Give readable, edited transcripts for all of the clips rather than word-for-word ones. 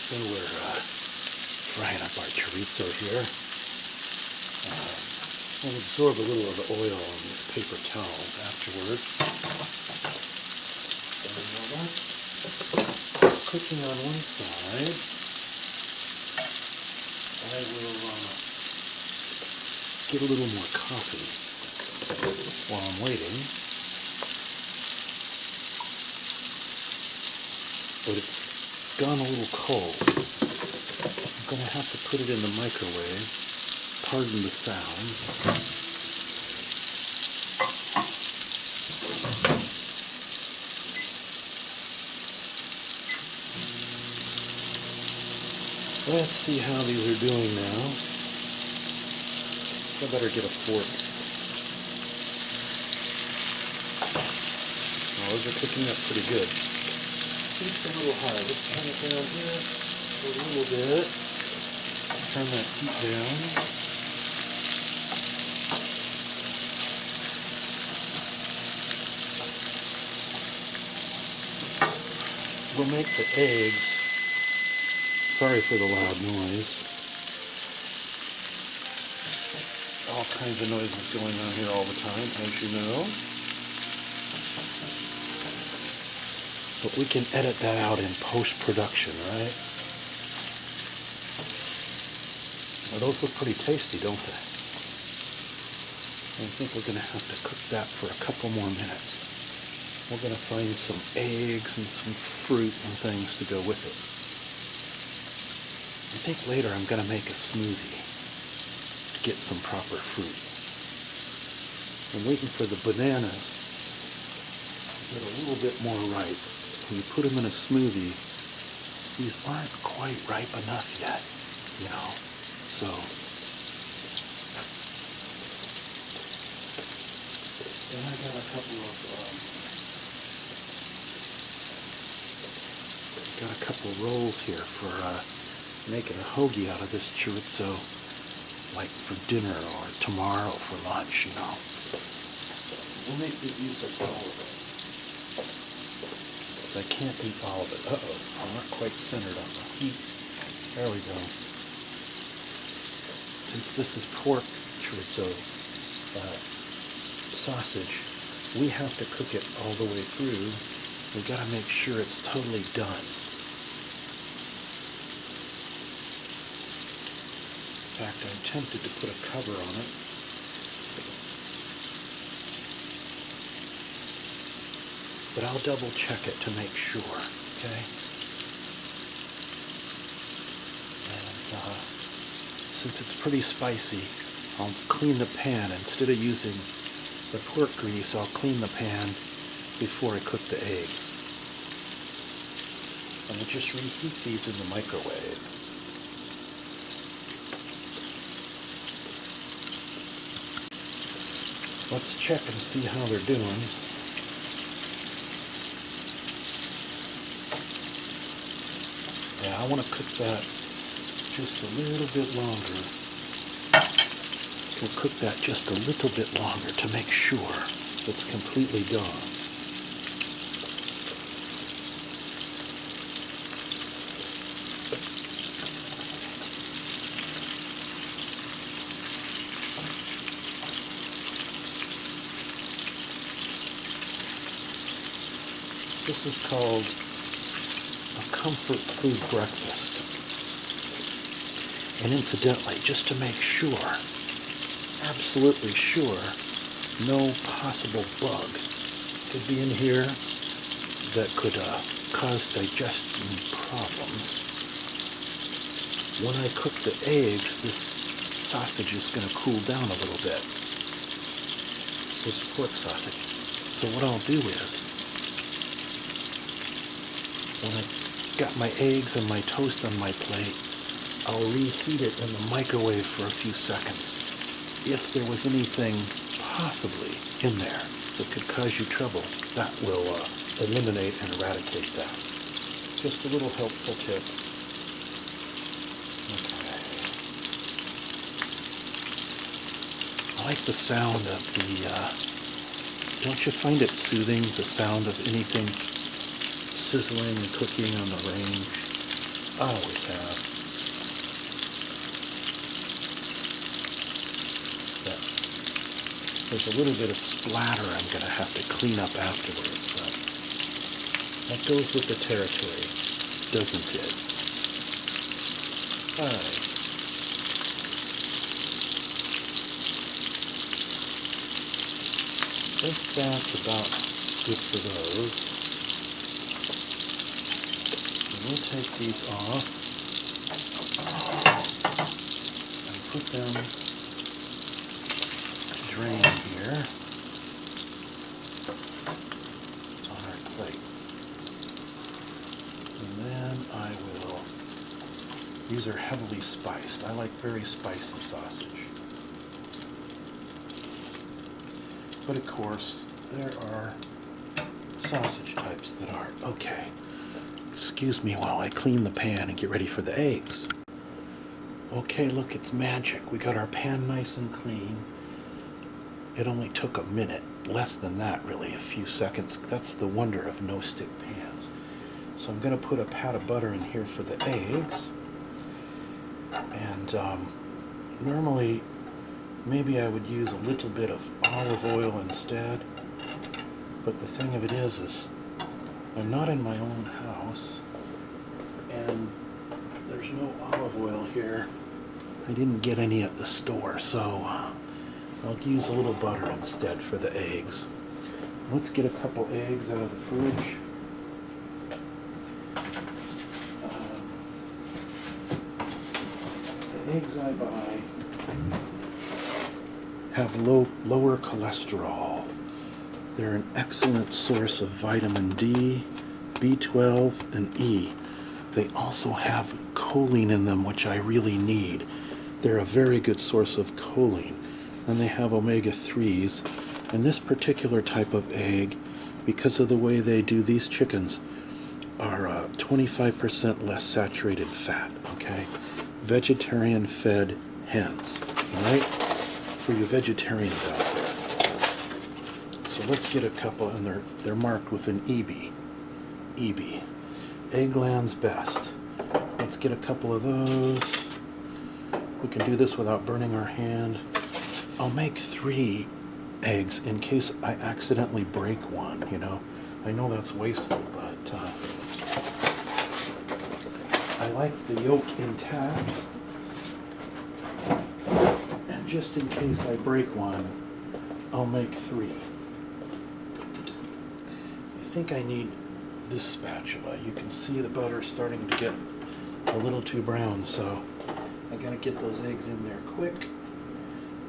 So we're frying up our chorizo here. We'll absorb a little of the oil on this paper towel afterward. So that's cooking on one side. I will get a little more coffee while I'm waiting. But it's gone a little cold. I'm going to have to put it in the microwave. Pardon the sound. Let's see how these are doing now. I better get a fork. Oh, those are cooking up pretty good. It's a little high. Let's turn it down here a little bit. Turn that heat down. We'll make the eggs. Sorry for the loud noise. All kinds of noises going on here all the time, as you know. But we can edit that out in post-production, right? Well, those look pretty tasty, don't they? I think we're going to have to cook that for a couple more minutes. We're going to find some eggs and some fruit and things to go with it. I think later I'm going to make a smoothie to get some proper fruit. I'm waiting for the bananas to get a little bit more ripe. When you put them in a smoothie, these aren't quite ripe enough yet, you know. So, then I got a couple of rolls here for making a hoagie out of this chorizo, like for dinner or tomorrow for lunch, you know. We'll make good use of all of it. I can't eat all of it. Uh-oh, I'm not quite centered on the heat. There we go. Since this is pork chorizo sausage, we have to cook it all the way through. We've got to make sure it's totally done. In fact, I'm tempted to put a cover on it. But I'll double check it to make sure, okay? And since it's pretty spicy, I'll clean the pan. Instead of using the pork grease, I'll clean the pan before I cook the eggs. And I'll just reheat these in the microwave. Let's check and see how they're doing. Yeah, I want to cook that just a little bit longer. We'll cook that just a little bit longer to make sure it's completely done. This is called a comfort food breakfast. And incidentally, just to make sure, absolutely sure, no possible bug could be in here that could cause digestion problems. When I cook the eggs, this sausage is going to cool down a little bit. This pork sausage. So what I'll do is, when I've got my eggs and my toast on my plate, I'll reheat it in the microwave for a few seconds. If there was anything possibly in there that could cause you trouble, that will eliminate and eradicate that. Just a little helpful tip. Okay. I like the sound of the, don't you find it soothing, the sound of anything sizzling and cooking on the range? I always have. But there's a little bit of splatter I'm going to have to clean up afterwards, but that goes with the territory, doesn't it? Alright. I think that's about good for those. And we'll take these off and put them to drain here on our plate. And then I will, these are heavily spiced. I like very spicy sausage. But of course, there are sausage types that aren't. Okay, excuse me while I clean the pan and get ready for the eggs. Okay, look, it's magic. We got our pan nice and clean. It only took a minute, less than that really, a few seconds. That's the wonder of no-stick pans. So I'm going to put a pat of butter in here for the eggs. And normally, maybe I would use a little bit of olive oil instead, but the thing of it is I'm not in my own house, and there's no olive oil here. I didn't get any at the store, so I'll use a little butter instead for the eggs. Let's get a couple eggs out of the fridge. The eggs I buy have lower cholesterol. They're an excellent source of vitamin D, B12, and E. They also have choline in them, which I really need. They're a very good source of choline. And they have omega-3s. And this particular type of egg, because of the way they do these chickens, are 25% less saturated fat, okay? Vegetarian-fed hens, all right? For you vegetarians out there. So let's get a couple, and they're marked with an EB. EB. Eggland's Best. Let's get a couple of those. We can do this without burning our hand. I'll make 3 eggs in case I accidentally break one, you know. I know that's wasteful, but I like the yolk intact. And just in case I break one, I'll make 3. I think I need this spatula. You can see the butter starting to get a little too brown, so I gotta get those eggs in there quick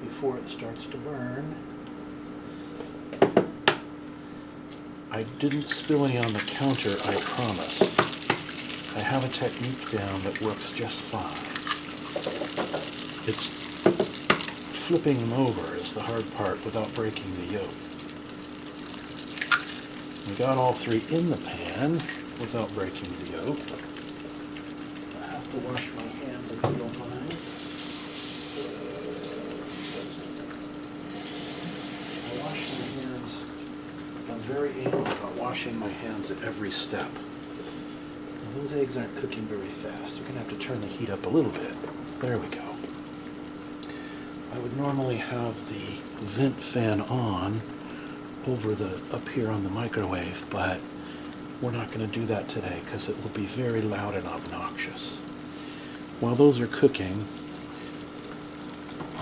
before it starts to burn. I didn't spill any on the counter, I promise. I have a technique down that works just fine. It's flipping them over is the hard part without breaking the yolk. We got all 3 in the pan without breaking the yolk. I have to wash my hands if you don't mind. I wash my hands. I'm very anal about washing my hands at every step. Now, those eggs aren't cooking very fast. You're going to have to turn the heat up a little bit. There we go. I would normally have the vent fan on over up here on the microwave, but we're not going to do that today because it will be very loud and obnoxious. While those are cooking,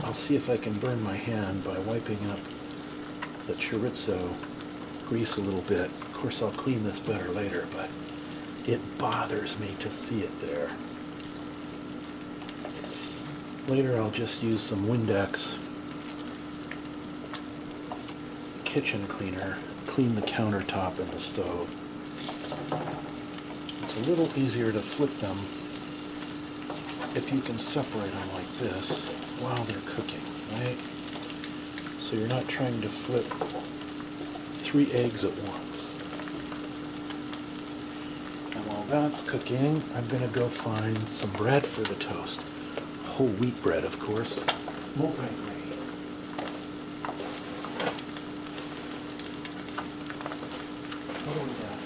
I'll see if I can burn my hand by wiping up the chorizo grease a little bit. Of course, I'll clean this better later, but it bothers me to see it there. Later, I'll just use some Windex kitchen cleaner, clean the countertop and the stove. It's a little easier to flip them if you can separate them like this while they're cooking, right? So you're not trying to flip 3 eggs at once. And while that's cooking, I'm going to go find some bread for the toast. Whole wheat bread, of course. Multi-grain. What do we got?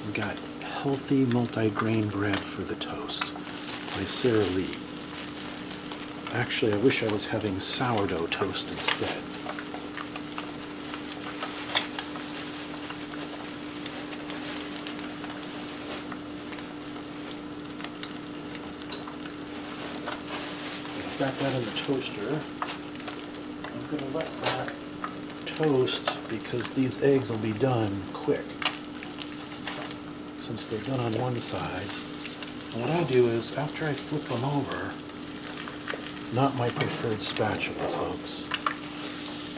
We got Healthy Multi-Grain Bread for the Toast by Sarah Lee. Actually, I wish I was having sourdough toast instead. I've got that in the toaster. I'm going to let that toast because these eggs will be done quick. Since they're done on one side, and what I do is after I flip them over, not my preferred spatula, folks.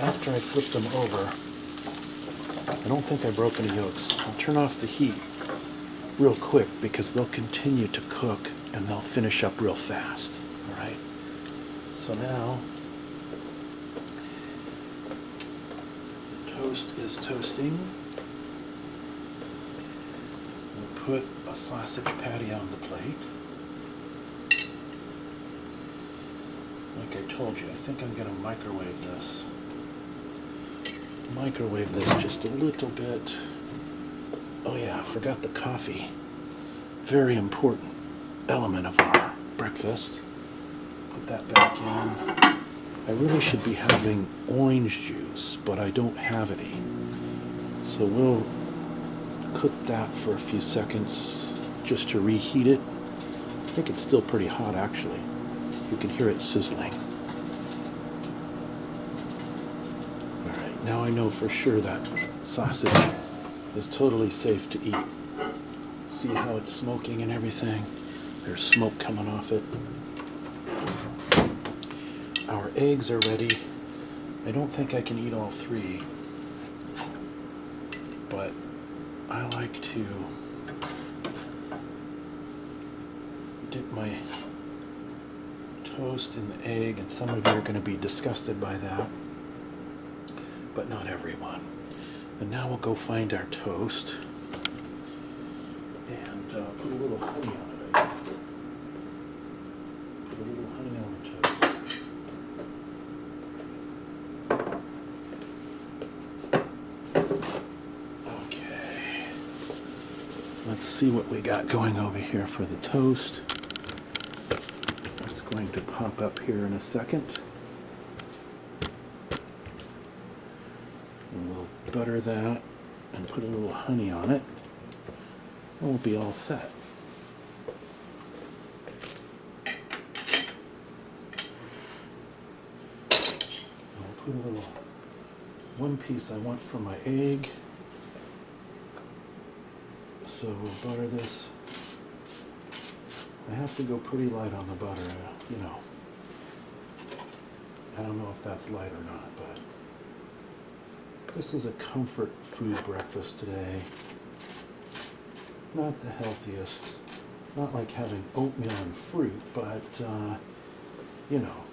After I flip them over, I don't think I broke any yolks. I'll turn off the heat real quick because they'll continue to cook and they'll finish up real fast. All right. So now the toast is toasting. Put a sausage patty on the plate. Like I told you, I think I'm going to microwave this. Microwave this just a little bit. Oh yeah, I forgot the coffee. Very important element of our breakfast. Put that back in. I really should be having orange juice, but I don't have any. So we'll cook that for a few seconds just to reheat it. I think it's still pretty hot actually. You can hear it sizzling. Alright, now I know for sure that sausage is totally safe to eat. See how it's smoking and everything? There's smoke coming off it. Our eggs are ready. I don't think I can eat all three, but I like to dip my toast in the egg, and some of you are going to be disgusted by that, but not everyone. And now we'll go find our toast and put a little honey on it. I think. Put a little honey on the toast. Let's see what we got going over here for the toast. It's going to pop up here in a second. And we'll butter that and put a little honey on it. And we'll be all set. I'll put a little, one piece I want for my egg. So we'll butter this. I have to go pretty light on the butter, you know. I don't know if that's light or not, but this is a comfort food breakfast today. Not the healthiest. Not like having oatmeal and fruit, but, you know.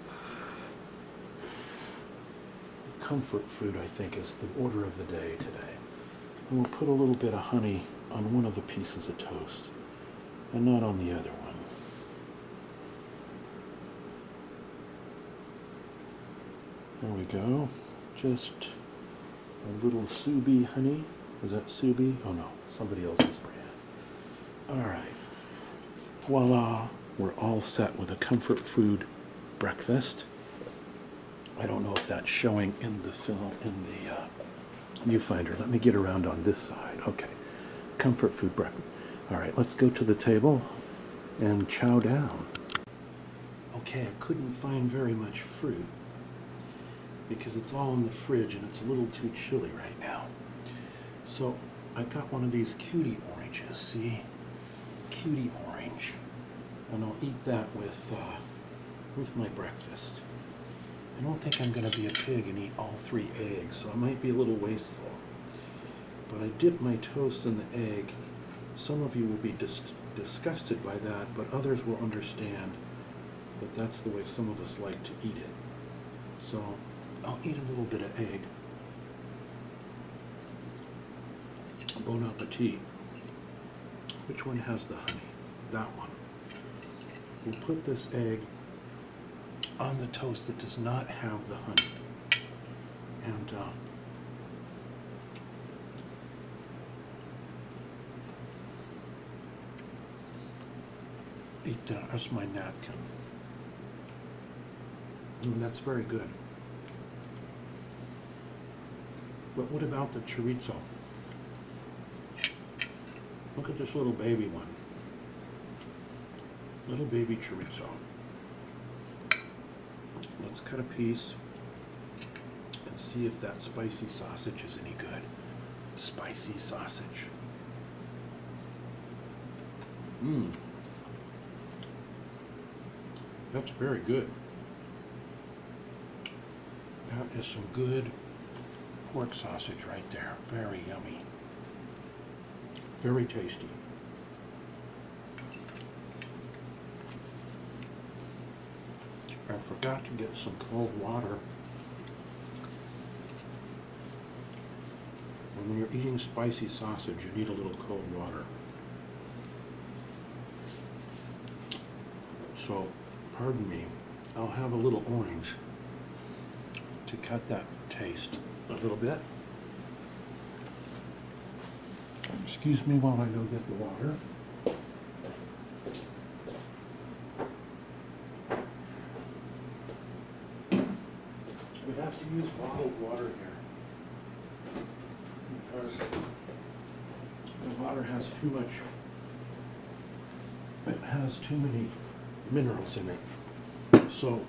Comfort food, I think, is the order of the day today. And we'll put a little bit of honey on one of the pieces of toast and not on the other one. There we go. Just a little Subi honey. Is that Subi? Oh no, somebody else's brand. Alright. Voila. We're all set with a comfort food breakfast. I don't know if that's showing in the film, in the viewfinder. Let me get around on this side. Okay. Comfort food breakfast. All right, let's go to the table and chow down. Okay, I couldn't find very much fruit because it's all in the fridge and it's a little too chilly right now. So I got one of these cutie oranges, see? Cutie orange. And I'll eat that with my breakfast. I don't think I'm going to be a pig and eat all 3 eggs, so I might be a little wasteful. But I dip my toast in the egg. Some of you will be disgusted by that, but others will understand that that's the way some of us like to eat it. So I'll eat a little bit of egg. Bon appetit. Which one has the honey? That one. We'll put this egg on the toast that does not have the honey. And eat that as my napkin. That's very good. But what about the chorizo? Look at this little baby one. Little baby chorizo. Let's cut a piece and see if that spicy sausage is any good. Spicy sausage. That's very good. That is some good pork sausage right there. Very yummy. Very tasty. I forgot to get some cold water. When you're eating spicy sausage, you need a little cold water. So, pardon me, I'll have a little orange to cut that taste a little bit. Excuse me while I go get the water. We have to use bottled water here because the water has too much, it has too many minerals in it. So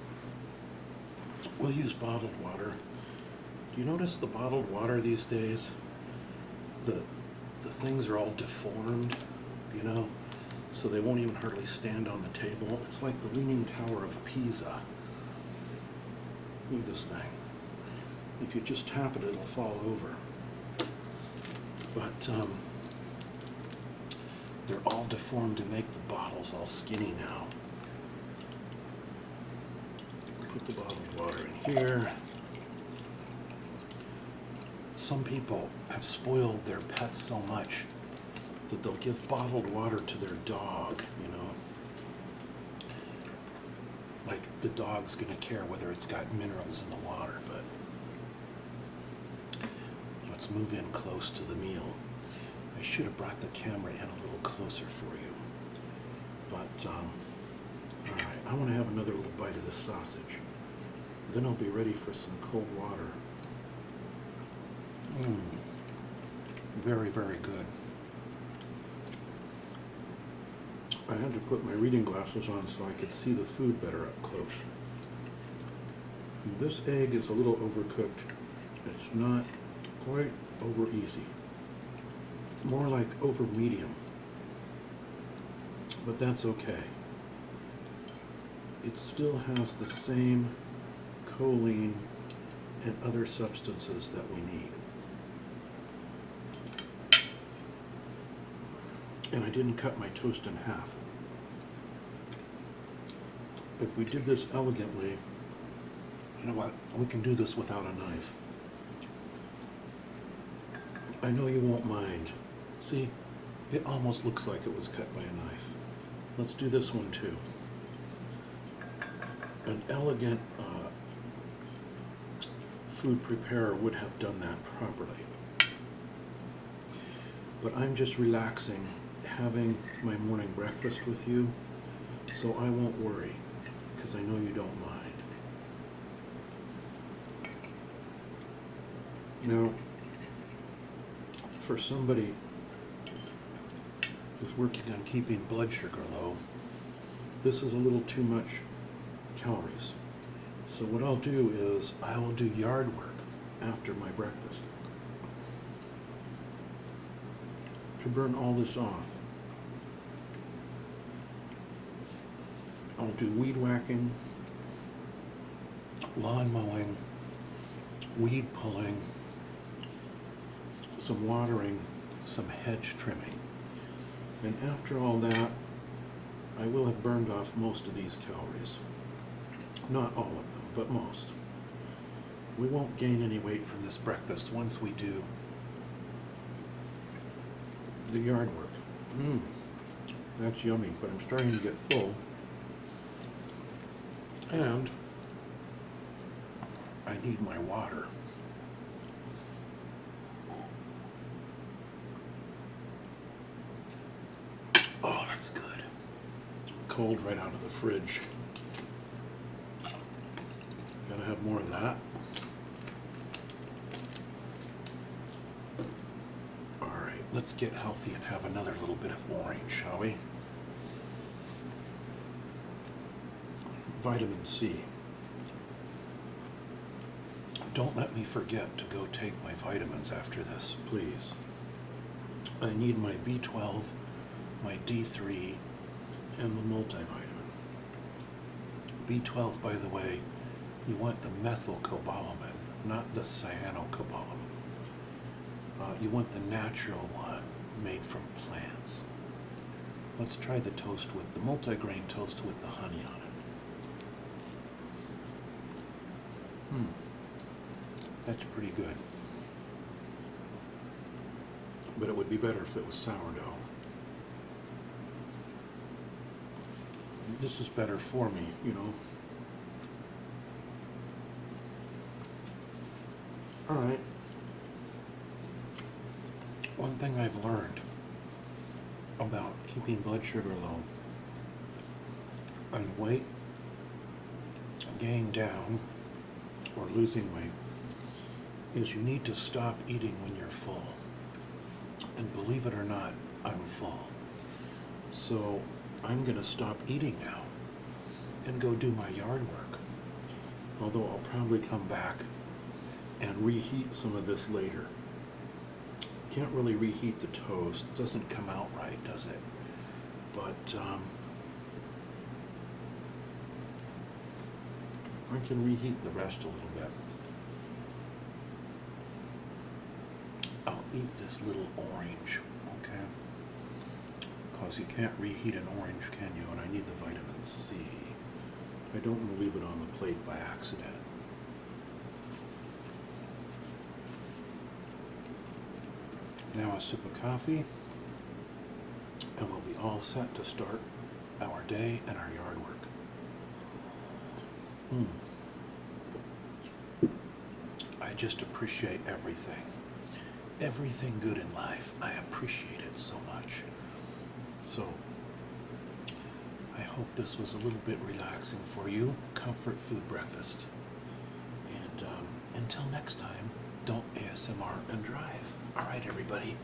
we'll use bottled water. Do you notice the bottled water these days? The things are all deformed, you know, so they won't even hardly stand on the table. It's like the Leaning Tower of Pisa. Look at this thing. If you just tap it, it'll fall over. But they're all deformed to make the bottles all skinny now. Put the bottled water in here. Some people have spoiled their pets so much that they'll give bottled water to their dog, you know. Like the dog's gonna care whether it's got minerals in the water, but let's move in close to the meal. I should have brought the camera in a little closer for you. But, all right, I wanna have another little bite of this sausage. Then I'll be ready for some cold water. Very, very good. I had to put my reading glasses on so I could see the food better up close. This egg is a little overcooked. It's not quite over easy. More like over medium. But that's okay. It still has the same choline and other substances that we need. And I didn't cut my toast in half. If we did this elegantly, you know what, we can do this without a knife. I know you won't mind. See, it almost looks like it was cut by a knife. Let's do this one too. An elegant food preparer would have done that properly. But I'm just relaxing, having my morning breakfast with you, so I won't worry, because I know you don't mind. Now, for somebody who's working on keeping blood sugar low, this is a little too much calories. So what I'll do is I will do yard work after my breakfast to burn all this off. I'll do weed whacking, lawn mowing, weed pulling, some watering, some hedge trimming. And after all that, I will have burned off most of these calories. Not all of them, but most. We won't gain any weight from this breakfast once we do the yard work. That's yummy, but I'm starting to get full. And I need my water. Oh, that's good. cold right out of the fridge. Gotta have more of that. Alright, let's get healthy and have another little bit of orange, shall we? Vitamin C. Don't let me forget to go take my vitamins after this, please. I need my B12, my D3, and the multivitamin. B12, by the way, you want the methylcobalamin, not the cyanocobalamin. You want the natural one made from plants. Let's try the toast with the multigrain toast with the honey on it. That's pretty good. But it would be better if it was sourdough. This is better for me, you know. Alright. One thing I've learned about keeping blood sugar low and weight gain down or losing weight is you need to stop eating when you're full. And believe it or not, I'm full. So I'm gonna stop eating now and go do my yard work. Although I'll probably come back and reheat some of this later. Can't really reheat the toast. It doesn't come out right, does it? But I can reheat the rest a little bit. I'll eat this little orange, okay? Because you can't reheat an orange, can you? And I need the vitamin C. I don't want to leave it on the plate by accident. Now a sip of coffee, and we'll be all set to start our day and our yard work. I just appreciate everything. Everything good in life. I appreciate it so much. So, I hope this was a little bit relaxing for you. Comfort food breakfast. And until next time, don't ASMR and drive. All right, everybody.